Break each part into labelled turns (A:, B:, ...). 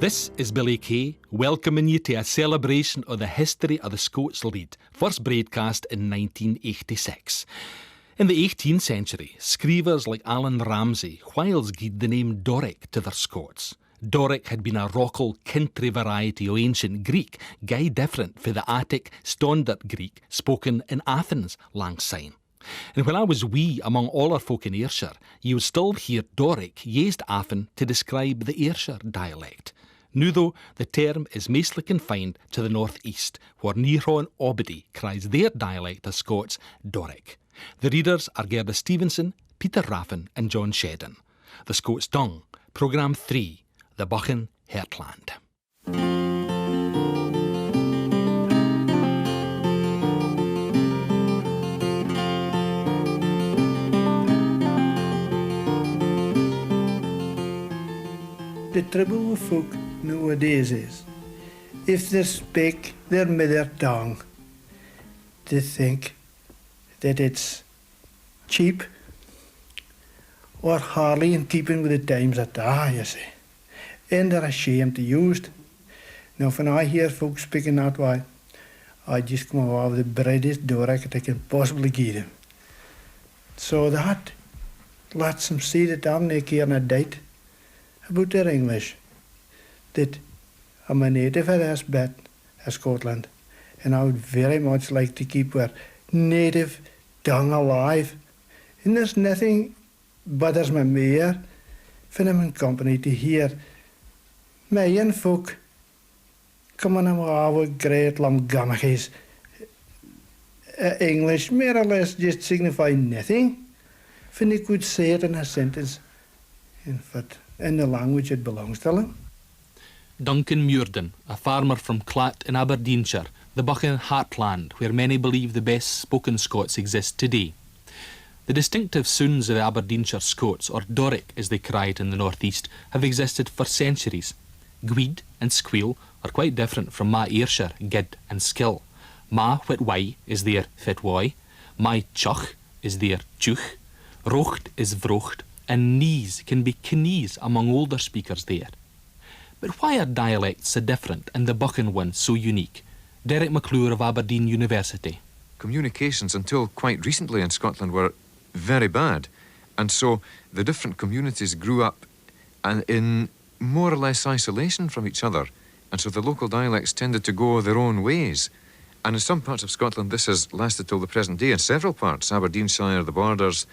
A: This is Billy Kay, welcoming you to a celebration of the history of the Scots Lead, first broadcast in 1986. In the 18th century, screevers like Alan Ramsay whiles gied the name Doric to their Scots. Doric had been a rockall country variety of ancient Greek, guy different for the Attic Standard Greek spoken in Athens lang syne. And when I was wee among all our folk in Ayrshire, you would still hear Doric used often to describe the Ayrshire dialect. Now though, the term is mostly confined to the north-east, where Nero and Obedy cries their dialect of Scots Doric. The readers are Gerda Stevenson, Peter Raffin and John Shedden. The Scots Dung, Programme 3, the Buchan Heartland.
B: The trouble with folk nowadays is, if they speak their mother tongue, they think that it's cheap or hardly in keeping with the times at that, you see. And they're ashamed to use it. Now, when I hear folks speaking that way, I just come away with the brightest Doric that I can possibly give them. So that lets them see that I'm not caring a date about their English, that I'm a native of this bit of Scotland, and I would very much like to keep our native tongue alive. And there's nothing bothers me more when I'm in company to hear my young folk coming away with great lumgummachies. English more or less just signify nothing when they could say it in a sentence in the language it belongs to them.
A: Duncan Muirden, a farmer from Clat in Aberdeenshire, the Buchan Heartland, where many believe the best spoken Scots exist today. The distinctive sounds of the Aberdeenshire Scots, or Doric as they cry it in the northeast, have existed for centuries. Gweed and squeal are quite different from ma Ayrshire, gid and skill. Ma whitwai is their fitwai, my chuch is their chuch, rocht is vrocht, and knees can be knees among older speakers there. But why are dialects so different and the Buchan one so unique? Derek McClure of Aberdeen University.
C: Communications until quite recently in Scotland were very bad, and so the different communities grew up in more or less isolation from each other, and so the local dialects tended to go their own ways. And in some parts of Scotland this has lasted till the present day. In several parts, Aberdeenshire, the Borders,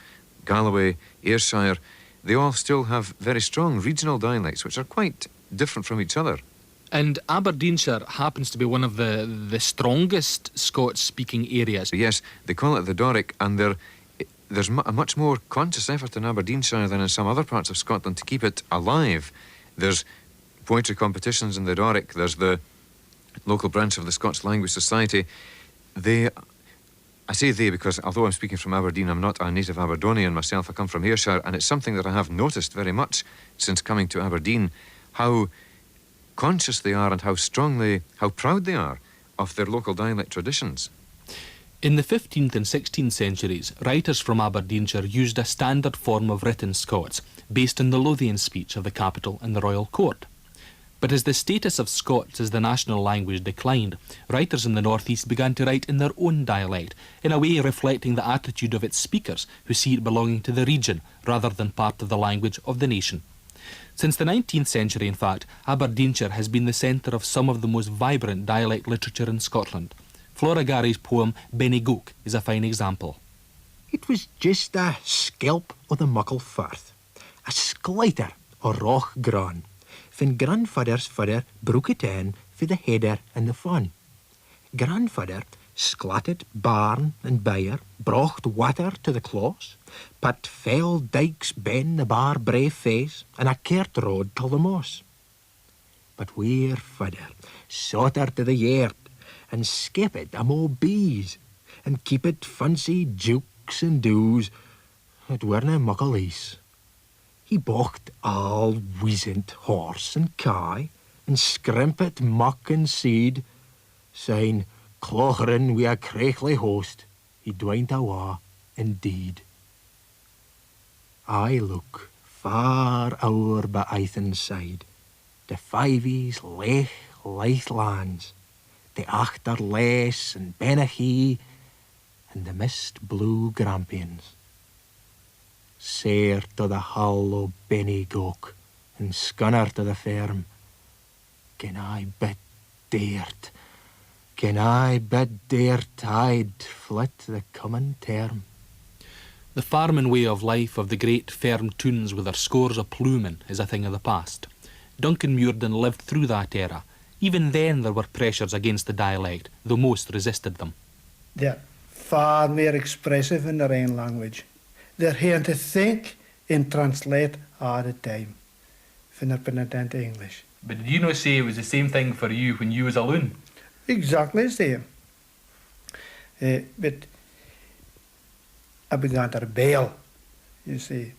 C: Galloway, Ayrshire, they all still have very strong regional dialects which are quite different from each other.
A: And Aberdeenshire happens to be one of the strongest Scots-speaking areas.
C: Yes, they call it the Doric, and there's a much more conscious effort in Aberdeenshire than in some other parts of Scotland to keep it alive. There's poetry competitions in the Doric, there's the local branch of the Scots Language Society. I say they because, although I'm speaking from Aberdeen, I'm not a native Aberdonian myself. I come from Ayrshire, and it's something that I have noticed very much since coming to Aberdeen, how conscious they are and how proud they are of their local dialect traditions.
A: In the 15th and 16th centuries, writers from Aberdeenshire used a standard form of written Scots, based on the Lothian speech of the capital and the royal court. But as the status of Scots as the national language declined, writers in the northeast began to write in their own dialect, in a way reflecting the attitude of its speakers, who see it belonging to the region rather than part of the language of the nation. Since the 19th century, in fact, Aberdeenshire has been the centre of some of the most vibrant dialect literature in Scotland. Flora Gary's poem Bennygook is a fine example.
D: It was just a skelp o' the muckle firth, a skleiter o' roch gran, van grandfather's fodder broke it in for the header and the fun. Grandfather sklatted barn and byre, brocht water to the close, put fell dikes ben the bar brave face, and a kert road till the moss. But we're fodder, sotter to the yard, and skip it a mo bees, and keep it fancy jukes and doos, it werena muckle ease. He bocht all wizened horse and kye, and scrimpet muck and seed, saying, clocherin wi a craichly host, he dwint awa indeed. I look far ower by Eithan's side, the Fyvies lech light lands, the Achterles and Benachie, and the mist blue Grampians. Sair to the hull o Bennygoak, and scunner to the ferm. Can I bid dared? Can I bid dare tide flit the coming term?
A: The farming way of life of the great ferm toons with their scores of ploughmen is a thing of the past. Duncan Muirden lived through that era. Even then there were pressures against the dialect, though most resisted them.
B: They're far more expressive in their own language. They're here to think and translate all the time, when they're putting it into English.
A: But did you not say it was the same thing for you when you was a loon?
B: Exactly the same. But I began to rebel, you see.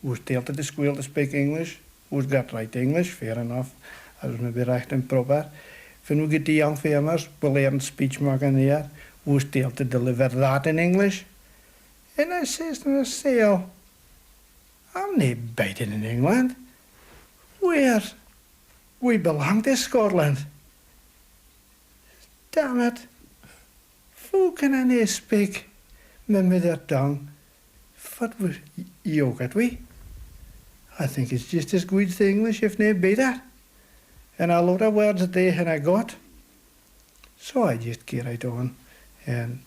B: We still to the school to speak English. We got right English, fair enough. I was maybe right and proper. When we get the young farmers, we learn speech making here. We still to deliver that in English. And I says to myself, I'm not biting in England. We belong to Scotland. Damn it. Hoe can I not speak my mother tongue? What was you get we? I think it's just as good as English, if not better. And a lot of words a day and I got. So I just carried on. And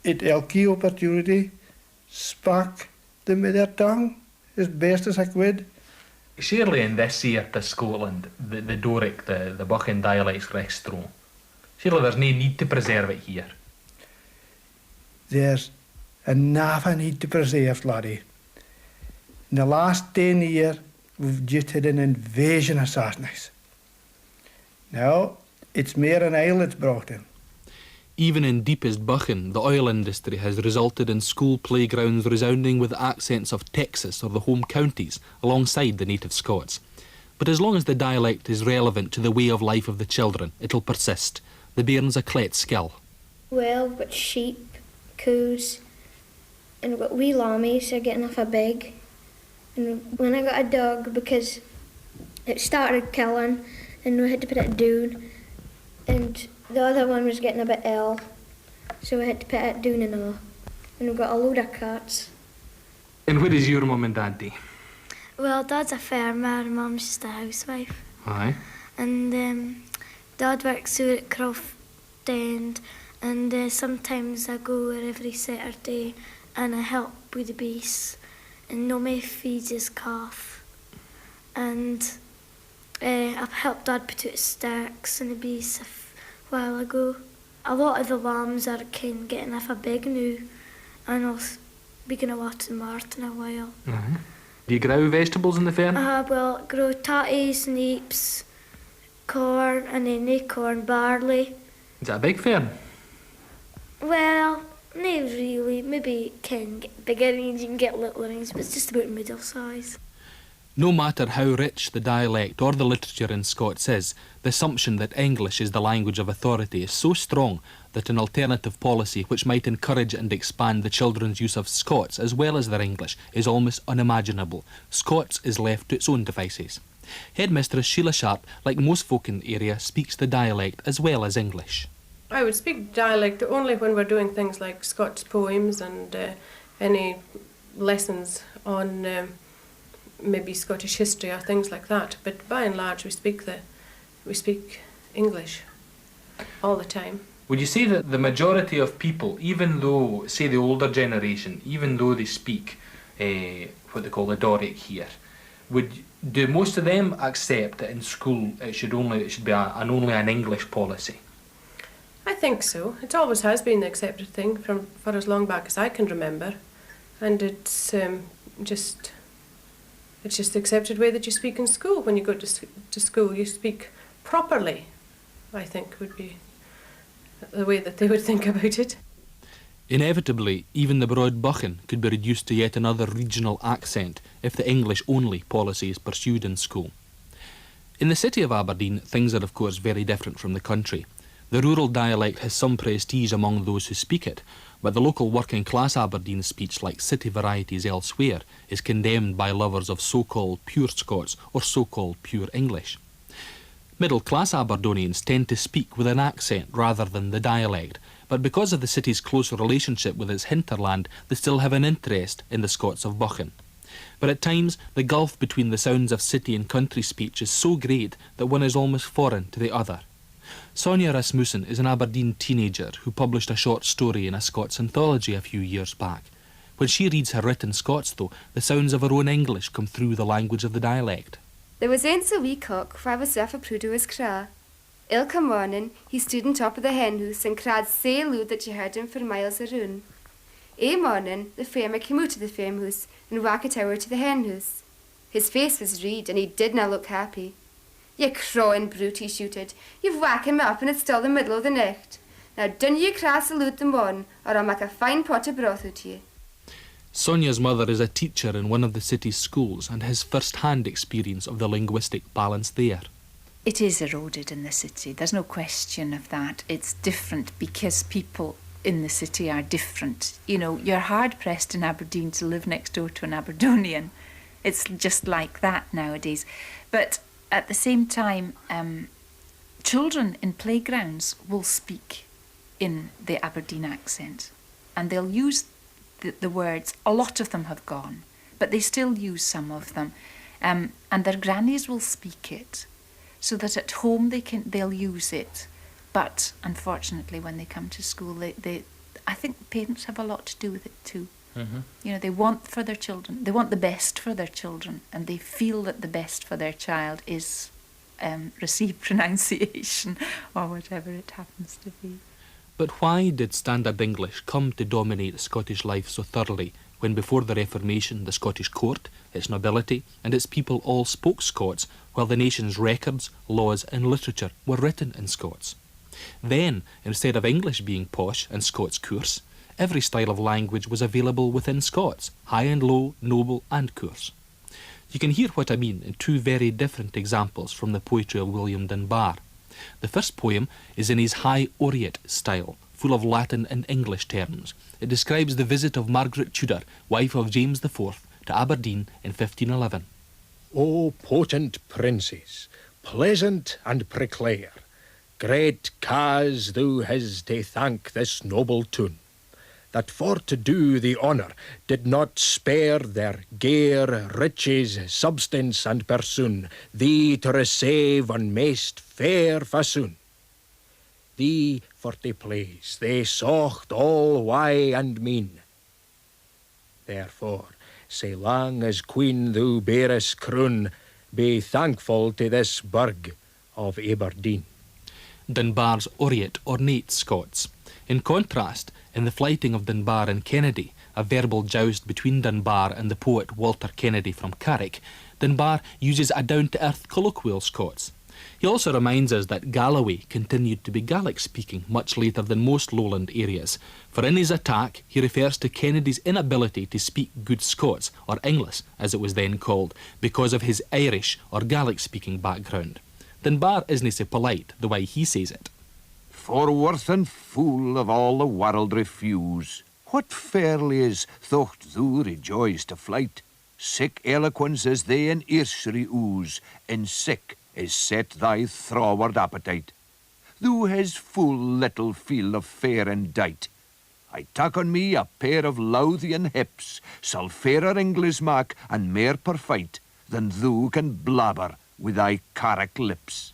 B: at elke opportunity, spoke the mother tongue as best as I could.
A: Surely in this here to Scotland, the Doric, the Buchan dialect's recht strong. Surely there's no need to preserve it here.
B: There's enough I need to preserve, laddie. In the last 10 years, we've just had an invasion of Sassanies. Now, it's more an oil that's brought in.
A: Even in deepest Buchan, the oil industry has resulted in school playgrounds resounding with accents of Texas or the home counties alongside the native Scots. But as long as the dialect is relevant to the way of life of the children, it'll persist. The bairns a clet skill.
E: Well, we've got sheep, cows, and we've got wee lammies that are getting off a big. And when I got a dog, because it started killing and we had to put it down, and the other one was getting a bit ill, so we had to put it down and all. And we've got a load of cats.
A: And what does your mum and dad do?
E: Well, Dad's a farmer, Mum's just a housewife.
A: Aye.
E: And Dad works out at Croft End, and sometimes I go there every Saturday and I help with the beasts. And Nommy feeds his calf. And I've helped Dad put out sticks and the beasts a while ago. A lot of the lambs are getting off a big now, and I'll be going to watch Mart in a while.
A: Aye. Do you grow vegetables in the farm?
E: Well, grow tatties, neeps, corn, and then no corn, barley.
A: Is that a big farm?
E: Well, not really. Maybe it can get bigger range, you can get little range, but it's just about middle size.
A: No matter how rich the dialect or the literature in Scots is, the assumption that English is the language of authority is so strong that an alternative policy which might encourage and expand the children's use of Scots as well as their English is almost unimaginable. Scots is left to its own devices. Headmistress Sheila Sharp, like most folk in the area, speaks the dialect as well as English.
F: I would speak dialect only when we're doing things like Scots poems and any lessons on maybe Scottish history or things like that. But by and large, we speak English all the time.
A: Would you say that the majority of people, even though, say the older generation, even though they speak what they call the Doric here, do most of them accept that in school it should be only an English policy?
F: I think so. It always has been the accepted thing for as long back as I can remember, and it's just the accepted way that you speak in school. When you go to school, you speak properly, I think would be the way that they would think about it.
A: Inevitably, even the broad Buchan could be reduced to yet another regional accent if the English-only policy is pursued in school. In the city of Aberdeen, things are of course very different from the country. The rural dialect has some prestige among those who speak it, but the local working class Aberdeen speech, like city varieties elsewhere, is condemned by lovers of so-called pure Scots or so-called pure English. Middle-class Aberdonians tend to speak with an accent rather than the dialect, but because of the city's close relationship with its hinterland, they still have an interest in the Scots of Buchan. But at times, the gulf between the sounds of city and country speech is so great that one is almost foreign to the other. Sonja Rasmussen is an Aberdeen teenager who published a short story in a Scots anthology a few years back. When she reads her written Scots, though, the sounds of her own English come through the language of the dialect.
G: There was ance a wee cock wha was off a prue to his craw. Ilka morning he stood on top of the hen house and cried sae loud that you heard him for miles around. A morning the farmer came out of the farmhouse and walked over to the hen house. His face was red and he did not look happy. "You crowing brute," he shouted. "You've wakened me up and it's still the middle of the night. Now dun you cry so loud the morning or I'll make a fine pot of broth out of you."
A: Sonia's mother is a teacher in one of the city's schools and has first-hand experience of the linguistic balance there.
H: It is eroded in the city. There's no question of that. It's different because people in the city are different. You know, you're hard-pressed in Aberdeen to live next door to an Aberdonian. It's just like that nowadays. But at the same time, children in playgrounds will speak in the Aberdeen accent, and they'll use the words. A lot of them have gone, but they still use some of them, and their grannies will speak it, so that at home they'll use it. But unfortunately, when they come to school, I think parents have a lot to do with it too. Mm-hmm. You know, they want for their children, they want the best for their children, and they feel that the best for their child is received pronunciation or whatever it happens to be.
A: But why did Standard English come to dominate Scottish life so thoroughly when before the Reformation the Scottish court, its nobility and its people all spoke Scots, while the nation's records, laws and literature were written in Scots? Then, instead of English being posh and Scots coarse, every style of language was available within Scots, high and low, noble and coarse. You can hear what I mean in two very different examples from the poetry of William Dunbar. The first poem is in his high Oriate style, full of Latin and English terms. It describes the visit of Margaret Tudor, wife of James IV, to Aberdeen in 1511.
D: O potent princes, pleasant and preclare, great cause thou has to thank this noble tune, that for to do the honour did not spare their gear, riches, substance and persoon, thee to receive on maist fair fasoon. Thee for to please they sought all why and mean. Therefore, sae long as queen thou bearest croon, be thankful to this burg of Aberdeen.
A: Dunbar's Oriate, ornate Scots. In contrast, in the flyting of Dunbar and Kennedy, a verbal joust between Dunbar and the poet Walter Kennedy from Carrick, Dunbar uses a down-to-earth colloquial Scots. He also reminds us that Galloway continued to be Gaelic-speaking much later than most lowland areas, for in his attack he refers to Kennedy's inability to speak good Scots, or English as it was then called, because of his Irish or Gaelic-speaking background. Dunbar isn't so polite the way he says it.
I: For worth and fool of all the world refuse, what fairly is thocht thou rejoice to flight? Sick eloquence as they in earshry ooze, and sick is set thy throward appetite. Thou has full little feel of fair and dight. I tak on me a pair of Lothian hips, sall fairer English mak and mair perfect than thou can blabber with thy Carrick lips.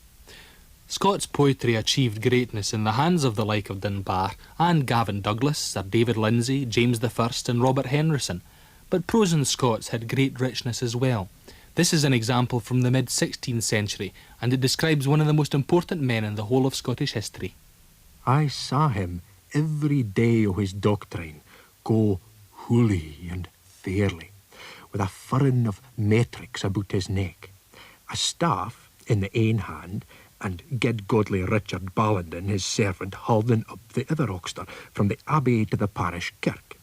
A: Scots poetry achieved greatness in the hands of the like of Dunbar and Gavin Douglas, Sir David Lindsay, James I and Robert Henryson, but prose in Scots had great richness as well. This is an example from the mid-16th century, and it describes one of the most important men in the whole of Scottish history.
D: I saw him every day o' his doctrine go holy and fairly, with a furren of matrix about his neck, a staff in the ane hand, and guid godly Richard Ballenden, his servant, holding up the other oxter from the abbey to the parish kirk,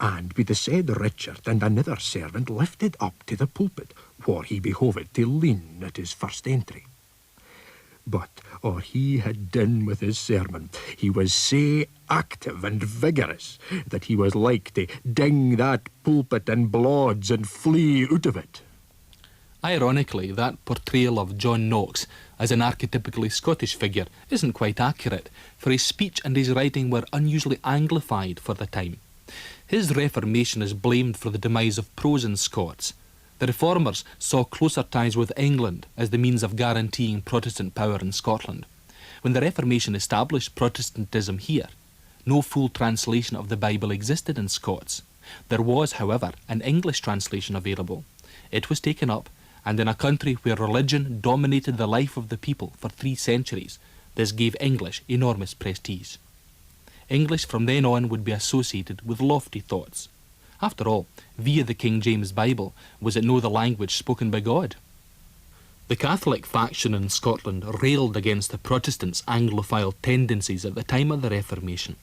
D: and with the said Richard and another servant lifted up to the pulpit, where he behoved to lean at his first entry. But, or he had done with his sermon, he was sae active and vigorous that he was like to ding that pulpit in blods and flee out of it.
A: Ironically, that portrayal of John Knox as an archetypically Scottish figure isn't quite accurate, for his speech and his writing were unusually anglified for the time. His Reformation is blamed for the demise of prose in Scots. The Reformers saw closer ties with England as the means of guaranteeing Protestant power in Scotland. When the Reformation established Protestantism here, no full translation of the Bible existed in Scots. There was, however, an English translation available. It was taken up, and in a country where religion dominated the life of the people for 3 centuries, this gave English enormous prestige. English from then on would be associated with lofty thoughts. After all, via the King James Bible, was it no the language spoken by God? The Catholic faction in Scotland railed against the Protestants' Anglophile tendencies at the time of the Reformation.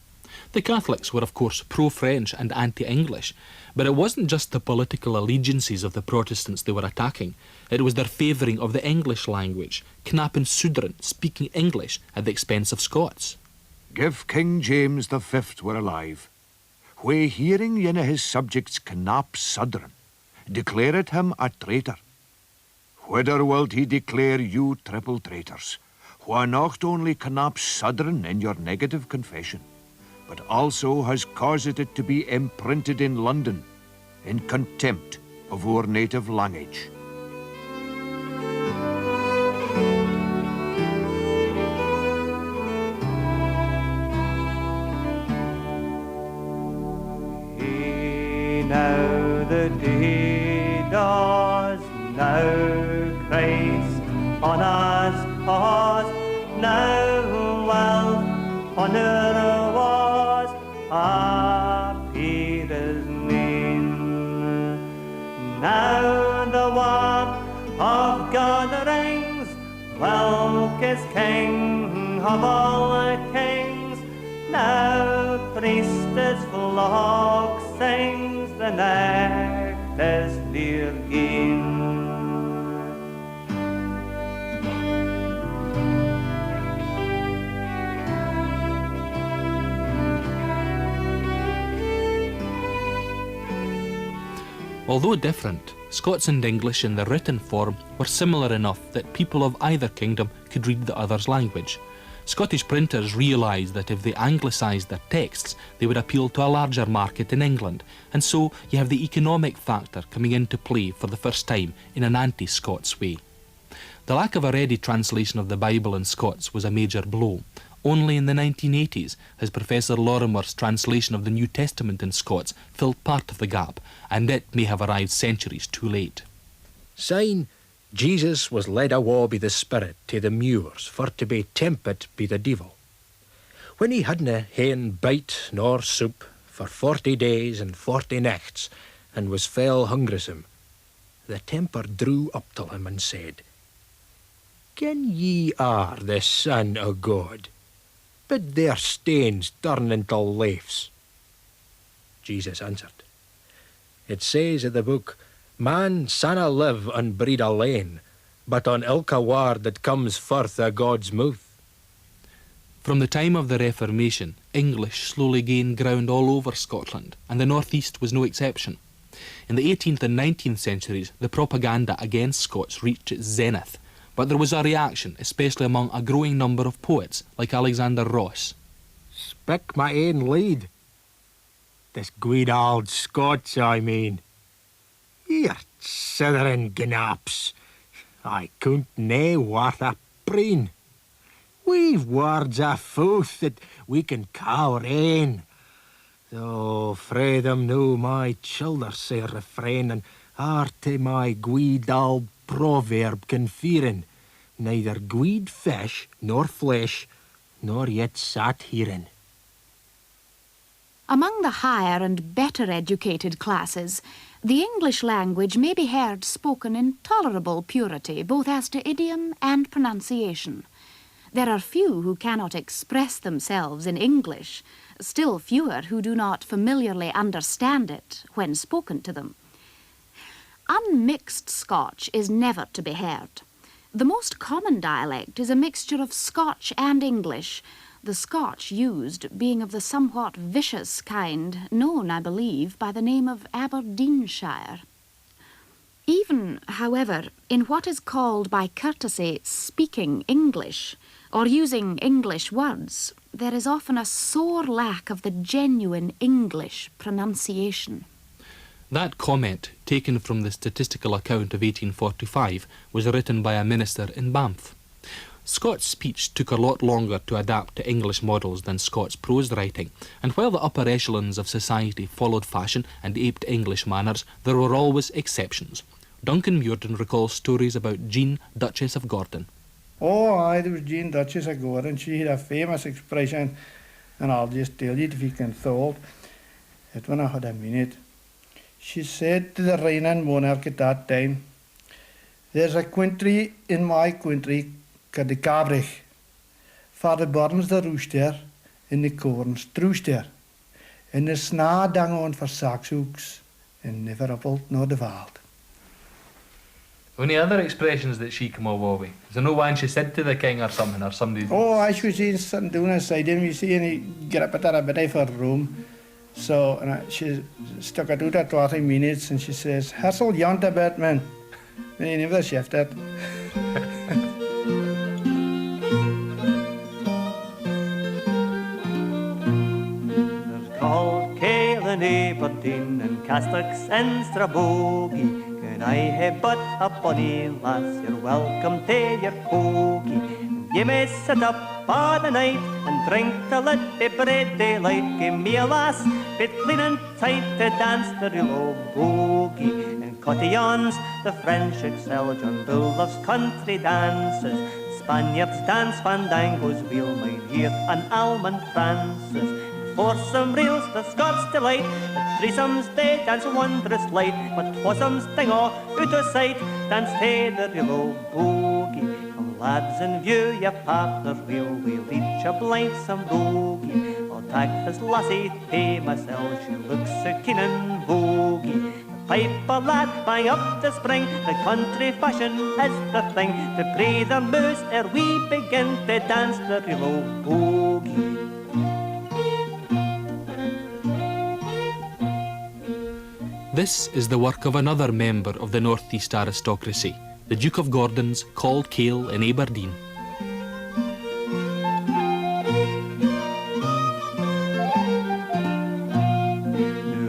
A: The Catholics were of course pro-French and anti-English, but it wasn't just the political allegiances of the Protestants they were attacking. It was their favouring of the English language, knapping Sudren speaking English at the expense of Scots.
I: Give King James the Fifth were alive, where hearing ane of his subjects knap Sudren, declared him a traitor. Whither wilt he declare you triple traitors, who not only knap Sudren in your negative confession, but also has caused it to be imprinted in London in contempt of our native language.
J: Now the day does now Christ on us cause, now wealth, honour was appear his name. Now the warmth of gatherings, Wilk is king of all kings. Now priest is flock sings, the next is their gain.
A: Although different, Scots and English in the written form were similar enough that people of either kingdom could read the other's language. Scottish printers realised that if they anglicised their texts, they would appeal to a larger market in England, and so you have the economic factor coming into play for the first time in an anti-Scots way. The lack of a ready translation of the Bible in Scots was a major blow. Only in the 1980s has Professor Lorimer's translation of the New Testament in Scots filled part of the gap, and it may have arrived centuries too late.
D: Syne, Jesus was led awa by the Spirit to the muirs for to be tempted by the devil. When he hadna haen bite nor soup for 40 days and 40 nights, and was fell hungersome, the tempter drew up to him and said, "Ken ye are the Son of God? Bid their stanes turn into leaves." Jesus answered, "It says in the book, Man sanna live on bread alone, but on ilka word that comes forth of God's mouth."
A: From the time of the Reformation, English slowly gained ground all over Scotland, and the North East was no exception. In the 18th and 19th centuries, the propaganda against Scots reached its zenith, but there was a reaction, especially among a growing number of poets like Alexander Ross.
D: "Spik my ain lead. This good old Scots, I mean. You're southern gnaps. I couldn't nae worth a preen. We've words of forth that we can call our ain. Though frae them know my childer say refrain, and arte my good old proverb conferring, neither good fish nor flesh, nor yet sat hearing."
K: Among the higher and better educated classes, the English language may be heard spoken in tolerable purity, both as to idiom and pronunciation. There are few who cannot express themselves in English, still fewer who do not familiarly understand it when spoken to them. Unmixed Scotch is never to be heard. The most common dialect is a mixture of Scotch and English, the Scotch used being of the somewhat vicious kind, known, I believe, by the name of Aberdeenshire. Even, however, in what is called by courtesy speaking English, or using English words, there is often a sore lack of the genuine English pronunciation.
A: That comment, taken from the statistical account of 1845, was written by a minister in Banff. Scots speech took a lot longer to adapt to English models than Scots prose writing, and while the upper echelons of society followed fashion and aped English manners, there were always exceptions. Duncan Muirton recalls stories about Jean, Duchess of Gordon.
B: Oh, aye, there was Jean, Duchess of Gordon. She had a famous expression, and I'll just tell you if you can thought it when I had a minute. She said to the reigning monarch at that time, "There's a country in my country called the Cabrich, for the burns the rooster and the corns trooster, and the snaar dang on for saxhooks, and never uppelt nor the veld."
A: Any other expressions that she come away with? Is there no one she said to the king or something, or somebody?
B: Oh, I was seeing something down inside him, you see, and he got up at a bit for a room. So she stuck it out at 20 minutes and she says, "Hustle yont a bit, man." And he never shifted.
J: There's called Kale and Aberdeen and Castex and Strabogie. Can I have but a bonny lass, you're welcome to your cogie. You may sit up all the night and drink till it be bread daylight. Give me a lass, bit clean and tight to dance the real old bogey. And cotillons, the French excel, John Bull loves country dances. Spaniards dance fandangos, we'll mine here on Almond Francis. For some reels the Scots delight, at threesomes they dance wondrous light, but twosomes ding all out of sight, dance to the real old bogey. Come lads in view, your partners we'll each a blithesome bogey. I'll take this lassie to myself, she looks so keen and bogey. Pipe a lad, bang up the spring, the country fashion is the thing, to breathe and moose ere we begin to dance the real old bogey.
A: This is the work of another member of the North East aristocracy, the Duke of Gordon's Called Kale in Aberdeen.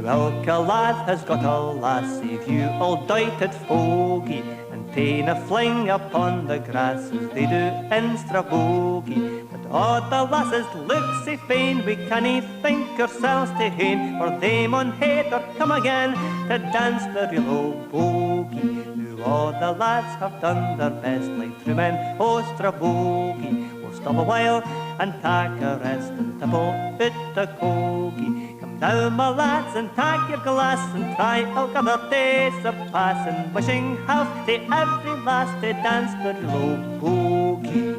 J: Ilka lad has got a lassie, you all doited fogey, and ta'en a fling upon the grass as they do in Strabogie. But all the lasses look sae fine, we cannae think ourselves to hain, for they maun hether come again to dance the real old bogey. Now all the lads have done their best, like true men o' Strabogie. We'll stop a while and take a rest and tipple out the cogie. Now, my lads, and take your glass and try other days of passing, wishing health to every lass to dance the low bogey.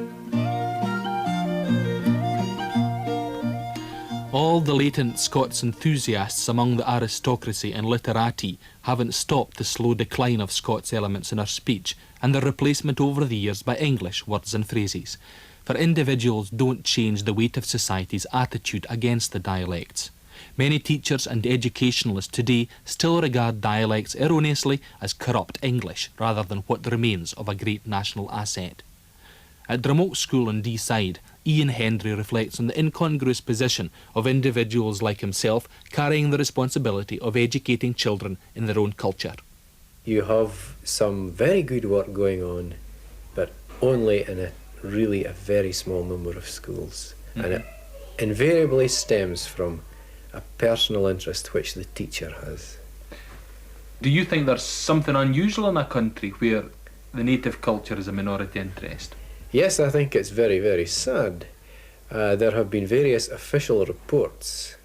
A: All the latent Scots enthusiasts among the aristocracy and literati haven't stopped the slow decline of Scots elements in our speech and their replacement over the years by English words and phrases. For individuals don't change the weight of society's attitude against the dialects. Many teachers and educationalists today still regard dialects erroneously as corrupt English rather than what remains of a great national asset. At Dramoch School in Deeside, Ian Hendry reflects on the incongruous position of individuals like himself carrying the responsibility of educating children in their own culture.
L: You have some very good work going on, but only in a very small number of schools. Mm-hmm. And it invariably stems from a personal interest which the teacher has.
A: Do you think there's something unusual in a country where the native culture is a minority interest?
L: Yes, I think it's very, very sad. There have been various official reports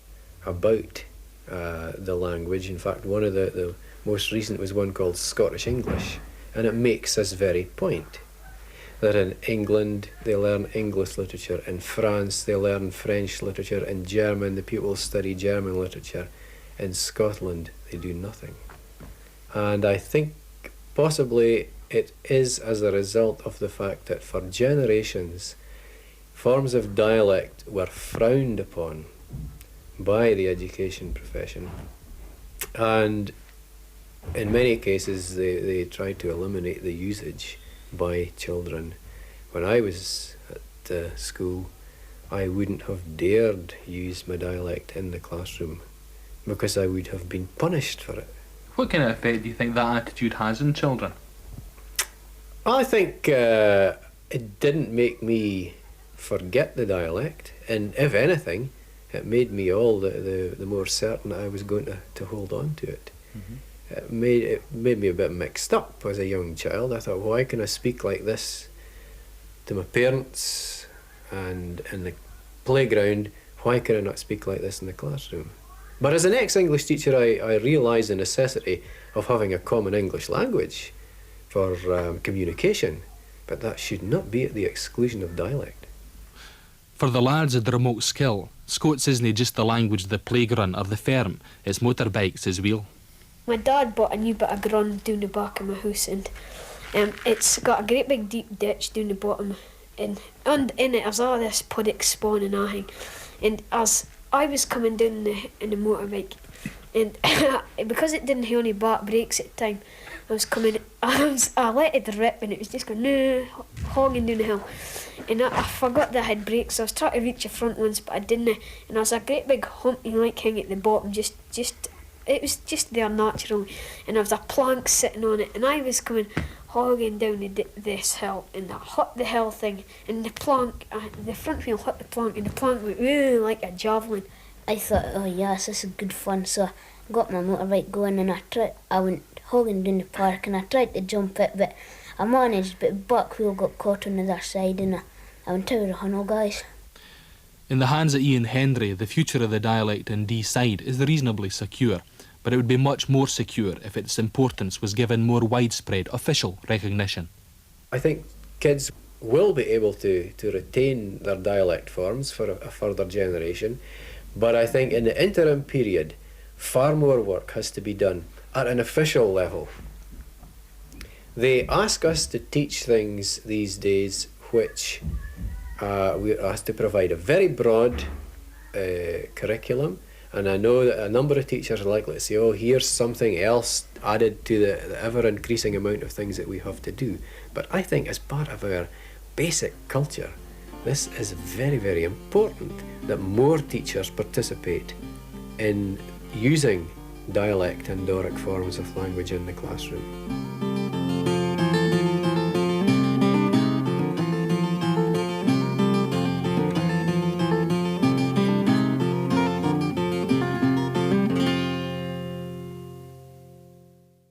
L: about the language. In fact, one of the most recent was one called Scottish English, and it makes this very point. That in England they learn English literature, in France they learn French literature, in German the people study German literature, in Scotland they do nothing. And I think possibly it is as a result of the fact that for generations, forms of dialect were frowned upon by the education profession, and in many cases they tried to eliminate the usage by children. When I was at school, I wouldn't have dared use my dialect in the classroom because I would have been punished for it.
A: What kind of effect do you think that attitude has on children?
L: I think it didn't make me forget the dialect, and if anything, it made me all the more certain I was going to hold on to it. Mm-hmm. It made me a bit mixed up as a young child. I thought, why can I speak like this to my parents and in the playground? Why can I not speak like this in the classroom? But as an ex-English teacher, I realised the necessity of having a common English language for communication, but that should not be at the exclusion of dialect.
A: For the lads of the remote skill, Scots isn't just the language of the playground or the farm, it's motorbikes as well.
M: My dad bought a new bit of ground down the back of my house, and it's got a great big deep ditch down the bottom, and in it there's all this puddock spawn and everything. And as I was coming down in the motorbike, and because it didn't have any back brakes at the time, I let it rip, and it was just going hogging down the hill. And I forgot that I had brakes, so I was trying to reach the front ones, but I didn't. And there was a great big humpy like thing at the bottom, it was just there natural. And there was a plank sitting on it, and I was coming hogging down this hill, and I hit the hill thing, and the plank, the front wheel hit the plank, and the plank went like a javelin.
N: I thought, oh yes, this is good fun, so I got my motorbike going, and I went hogging down the park, and I tried to jump it, but I managed, but the back wheel got caught on the other side, and I went over the hunnel, guys.
A: In the hands of Ian Hendry, the future of the dialect in Dee side is reasonably secure, but it would be much more secure if its importance was given more widespread official recognition.
L: I think kids will be able to retain their dialect forms for a further generation, but I think in the interim period, far more work has to be done at an official level. They ask us to teach things these days which we're asked to provide a very broad curriculum, and I know that a number of teachers are likely to say, oh, here's something else added to the ever-increasing amount of things that we have to do. But I think as part of our basic culture, this is very, very important that more teachers participate in using dialect and Doric forms of language in the classroom.